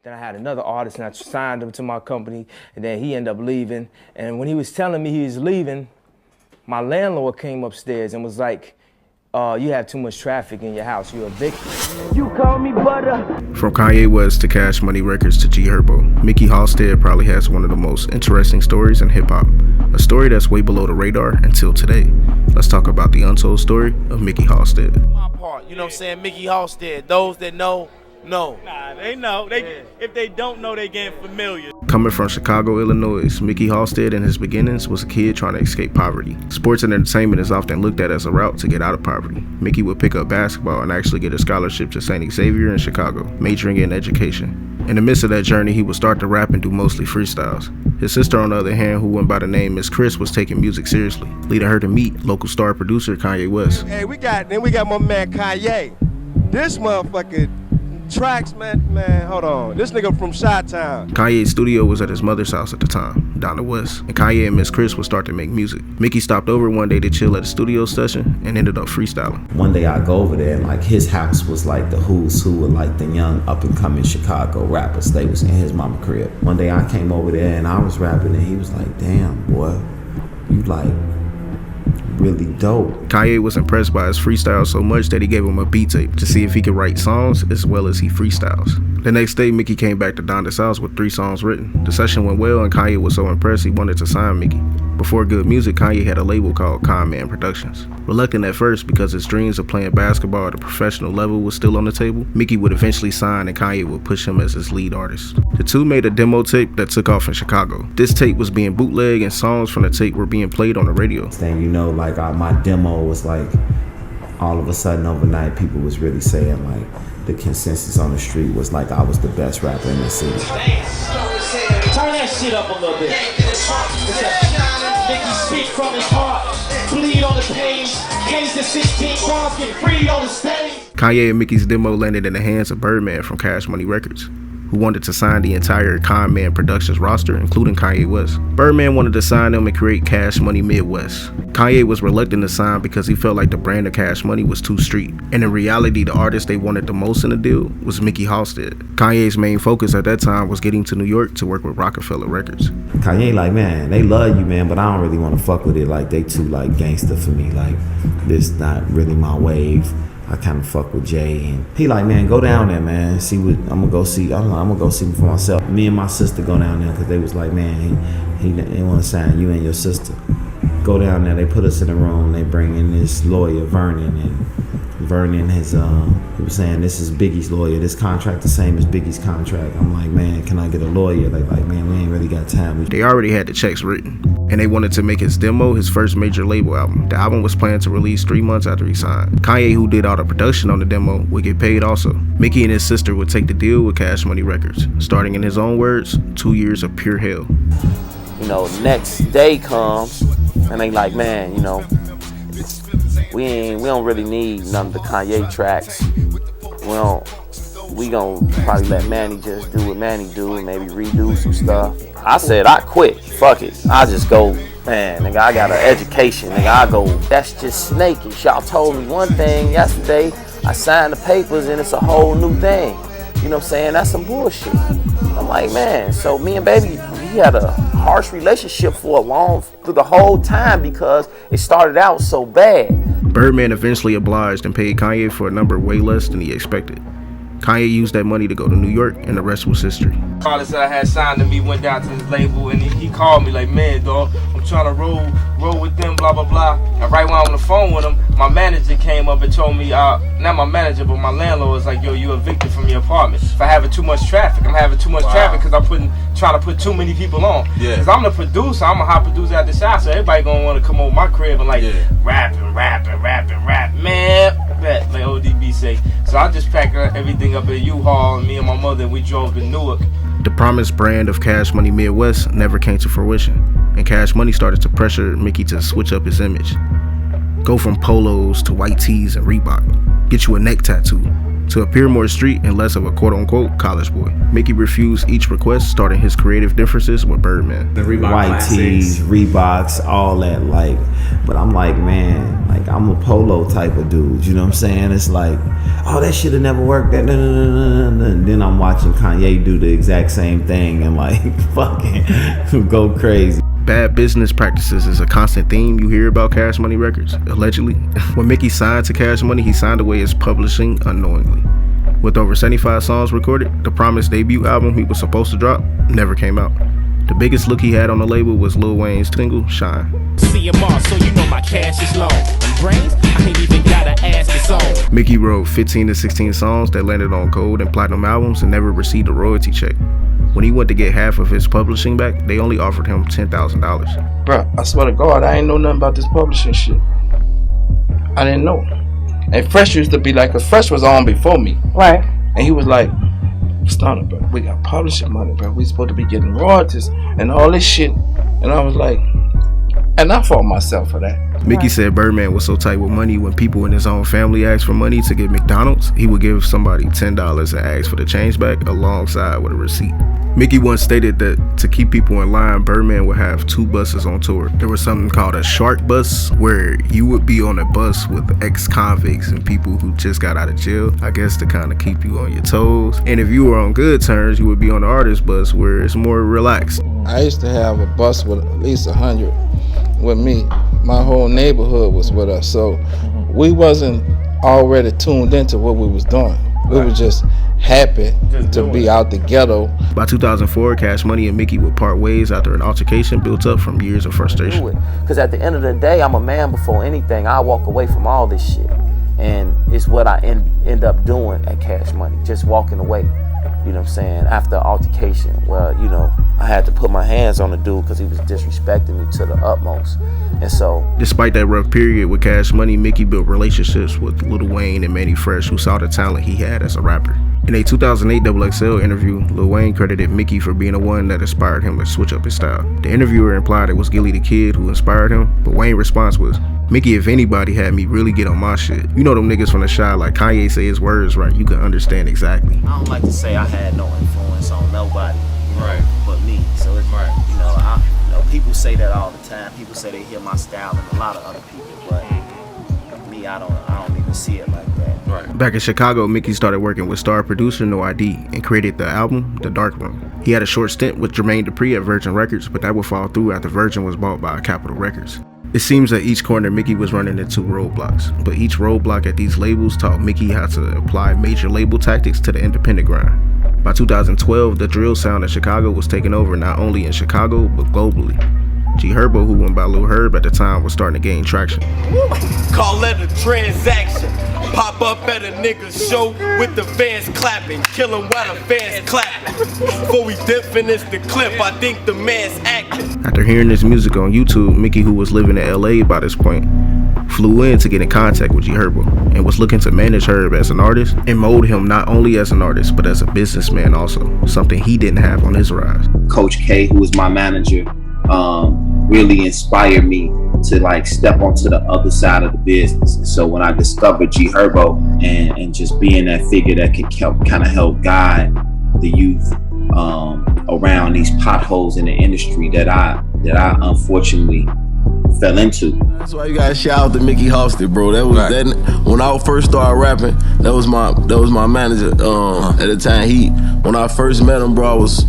Then I had another artist and I signed him to my company, and then he ended up leaving. And when he was telling me he was leaving, my landlord came upstairs and was like, you have too much traffic in your house, you're evicted. You call me butter. From Kanye West to Cash Money Records to GHerbo, Mikkey Halsted probably has one of the most interesting stories in hip-hop. A story that's way below the radar until today. Let's talk about the untold story of Mikkey Halsted. My part, you know what I'm saying? Mikkey Halsted, those that know. Nah, they know. If they don't know, they getting familiar. Coming from Chicago, Illinois, Mikkey Halsted in his beginnings was a kid trying to escape poverty. Sports and entertainment is often looked at as a route to get out of poverty. Mikkey would pick up basketball and actually get a scholarship to St. Xavier in Chicago, majoring in education. In the midst of that journey, he would start to rap and do mostly freestyles. His sister, on the other hand, who went by the name Miss Chris, was taking music seriously, leading her to meet local star producer Kanye West. Hey, we got my man Kanye. This motherfucker tracks, man, hold on. This nigga from Chi-Town. Kanye's studio was at his mother's house at the time, down the west, and Kanye and Miss Chris would start to make music. Mikkey stopped over one day to chill at a studio session and ended up freestyling. One day I go over there and like his house was like the who's who of like the young up and coming Chicago rappers. They was in his mama crib. One day I came over there and I was rapping and he was like, damn boy, you like really dope. Kanye was impressed by his freestyle so much that he gave him a beat tape to see if he could write songs as well as he freestyles. The next day, Mikkey came back to Donda's house with 3 songs written. The session went well and Kanye was so impressed he wanted to sign Mikkey. Before Good Music, Kanye had a label called Con Productions. Reluctant at first because his dreams of playing basketball at a professional level was still on the table, Mikkey would eventually sign and Kanye would push him as his lead artist. The two made a demo tape that took off in Chicago. This tape was being bootlegged and songs from the tape were being played on the radio. Then, you know, like my demo was like, all of a sudden overnight people was really saying like, the consensus on the street was like I was the best rapper in the city. Turn that shit up a little bit. Mikkey speak from his heart, bleed on the page, gains the 16 bars, get freed on the stage. Kanye and Mikkey's demo landed in the hands of Birdman from Cash Money Records, who wanted to sign the entire Con Productions roster, including Kanye West. Birdman wanted to sign them and create Cash Money Midwest. Kanye was reluctant to sign because he felt like the brand of Cash Money was too street. And in reality, the artist they wanted the most in the deal was Mikkey Halsted. Kanye's main focus at that time was getting to New York to work with Rockefeller Records. Kanye like, man, they love you, man, but I don't really want to fuck with it. Like, they too, like, gangster for me. Like, this not really my wave. I kind of fuck with Jay, and he like, man, go down there, man. See what I'm gonna go see. I'm gonna go see him for myself. Me and my sister go down there because they was like, man, he want to sign you and your sister. Go down there. They put us in a room. They bring in this lawyer, Vernon, and Vernon has he was saying this is Biggie's lawyer. This contract the same as Biggie's contract. I'm like, man, can I get a lawyer? They like, man, we ain't really got time. They already had the checks written, and they wanted to make his demo his first major label album. The album was planned to release 3 months after he signed. Kanye, who did all the production on the demo, would get paid also. Mikkey and his sister would take the deal with Cash Money Records, starting in his own words, 2 years of pure hell. You know, next day comes and they like, man, you know, we don't really need none of the Kanye tracks. We gon' probably let Manny just do what Manny do and maybe redo some stuff. I said I quit, fuck it. I just go, man, nigga, I got an education, nigga, I go, that's just snakish. Y'all told me one thing yesterday, I signed the papers and it's a whole new thing. You know what I'm saying? That's some bullshit. I'm like, man, so me and Baby, we had a harsh relationship through the whole time because it started out so bad. Birdman eventually obliged and paid Kanye for a number way less than he expected. Kanye used that money to go to New York, and the rest was history. Artist that I had signed to me went down to his label, and he called me like, man, dog, I'm trying to roll with them, blah, blah, blah. And right when I was on the phone with him, my manager came up and told me, not my manager, but my landlord was like, yo, you evicted from your apartment. For having too much traffic. I'm having too much traffic because I'm trying to put too many people on. Yeah. Because I'm the producer, I'm a hot producer at the shop, so everybody gonna want to come over my crib and like rapping, man. Like ODB say. So I just packed everything up at U-Haul, and me and my mother, we drove to Newark. The promised brand of Cash Money Midwest never came to fruition, and Cash Money started to pressure Mikkey to switch up his image. Go from polos to white tees and Reebok. Get you a neck tattoo. to appear more street and less of a quote-unquote college boy. Mikkey refused each request, starting his creative differences with Birdman. The Reebok White classics. tees, Reeboks, all that, like, but I'm like, man, like, I'm a polo type of dude, you know what I'm saying? It's like, oh, that should have never worked, that, and then I'm watching Kanye do the exact same thing and like, fucking go crazy. Bad business practices is a constant theme you hear about Cash Money Records, allegedly. When Mikkey signed to Cash Money, he signed away his publishing unknowingly. With over 75 songs recorded, the promised debut album he was supposed to drop never came out. The biggest look he had on the label was Lil Wayne's single, Shine. CMR, so you know my cash is low. And brains, I ain't even gotta ask it's on. Mikkey wrote 15 to 16 songs that landed on gold and platinum albums and never received a royalty check. When he went to get half of his publishing back, they only offered him $10,000. Bro, I swear to God, I ain't know nothing about this publishing shit. I didn't know. And Fresh used to be like, cause Fresh was on before me. Right. And he was like, Stunner, bro, we got publishing money, bro. We supposed to be getting royalties and all this shit. And I was like, and I fought myself for that. Mikkey said Birdman was so tight with money, when people in his own family asked for money to get McDonald's, he would give somebody $10 and ask for the change back alongside with a receipt. Mikkey once stated that to keep people in line, Birdman would have 2 buses on tour. There was something called a shark bus, where you would be on a bus with ex-convicts and people who just got out of jail, I guess to kind of keep you on your toes. And if you were on good terms, you would be on the artist bus, where it's more relaxed. I used to have a bus with at least 100 with me. My whole neighborhood was with us, so we wasn't already tuned into what we was doing. We were just happy to be out the ghetto. By 2004, Cash Money and Mikkey would part ways after an altercation built up from years of frustration. Because at the end of the day, I'm a man before anything. I walk away from all this shit. And it's what I end up doing at Cash Money, just walking away. You know what I'm saying? After altercation, well, you know, I had to put my hands on the dude because he was disrespecting me to the utmost. And so, despite that rough period with Cash Money, Mikkey built relationships with Lil Wayne and Manny Fresh, who saw the talent he had as a rapper. In a 2008 XXL interview, Lil Wayne credited Mikkey for being the one that inspired him to switch up his style. The interviewer implied it was Gilly the Kid who inspired him, but Wayne's response was, Mikkey, if anybody had me really get on my shit. You know them niggas from the shy, like Kanye say his words right, you can understand exactly. I don't like to say I had no influence on nobody, you know, but me. So it's, you know, people say that all the time. People say they hear my style and a lot of other people, but me, I don't even see it like that. Back in Chicago, Mikkey started working with star producer No ID and created the album The Dark Room. He had a short stint with Jermaine Dupri at Virgin Records, but that would fall through after Virgin was bought by Capitol Records. It seems that each corner Mikkey was running into roadblocks, but each roadblock at these labels taught Mikkey how to apply major label tactics to the independent grind. By 2012, the drill sound in Chicago was taking over not only in Chicago, but globally. GHerbo, who went by Lil Herb at the time, was starting to gain traction. Call it a transaction. Pop up at a nigga's show with the fans clapping. Kill him while the fans clap. Before we dip finish the clip, I think the man's acting. After hearing his music on YouTube, Mikkey, who was living in LA by this point, flew in to get in contact with GHerbo and was looking to manage Herb as an artist and mold him not only as an artist, but as a businessman also, something he didn't have on his rise. Coach K, who was my manager, really inspired me to like step onto the other side of the business. And so when I discovered GHerbo and just being that figure that could kind of help guide the youth around these potholes in the industry that I unfortunately fell into. That's why you gotta shout out to Mikkey Halsted, bro. That was that when I first started rapping. That was my manager. At the time, when I first met him, bro, I was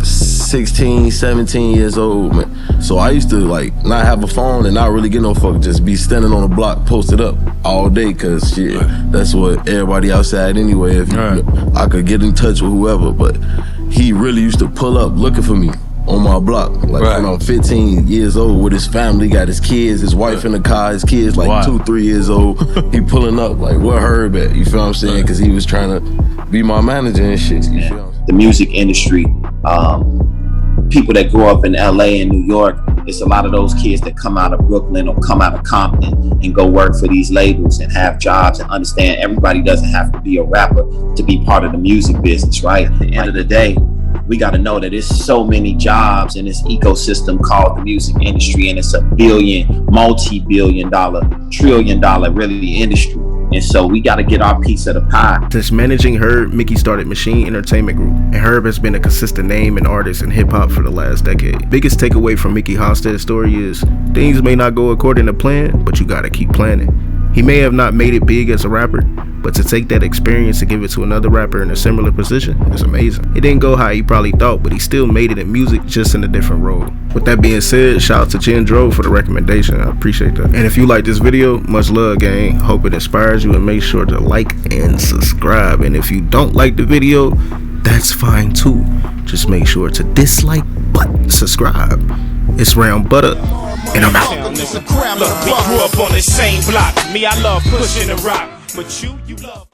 16, 17 years old, man. So I used to like not have a phone and not really get no fuck, just be standing on the block posted up all day, cause shit, that's what everybody outside anyway. If I could get in touch with whoever, but he really used to pull up looking for me on my block, like when I'm 15 years old with his family, got his kids, his wife in the car, his kids like 2-3 years old. He pulling up like, where Herb at? You feel what I'm saying? Cause he was trying to be my manager and shit. You feel? The music industry, people that grow up in LA and New York, it's a lot of those kids that come out of Brooklyn or come out of Compton and go work for these labels and have jobs and understand everybody doesn't have to be a rapper to be part of the music business, right? At the end of the day, we got to know that there's so many jobs in this ecosystem called the music industry, and it's a billion, multi-billion dollar, $1 trillion really industry. And so we got to get our piece of the pie. Since managing Herb, Mikkey started Machine Entertainment Group, and Herb has been a consistent name and artist in hip-hop for the last decade. Biggest takeaway from Mikkey Halsted's story is, things may not go according to plan, but you gotta keep planning. He may have not made it big as a rapper, but to take that experience and give it to another rapper in a similar position is amazing. It didn't go how he probably thought, but he still made it in music, just in a different role. With that being said, shout out to GHerbo for the recommendation. I appreciate that. And if you like this video, much love, gang. Hope it inspires you, and make sure to like and subscribe. And if you don't like the video, that's fine too. Just make sure to dislike but subscribe. It's Round Butter, and I'm out. Look, we grew up on the same block. Me, I love pushing the rock, but you love.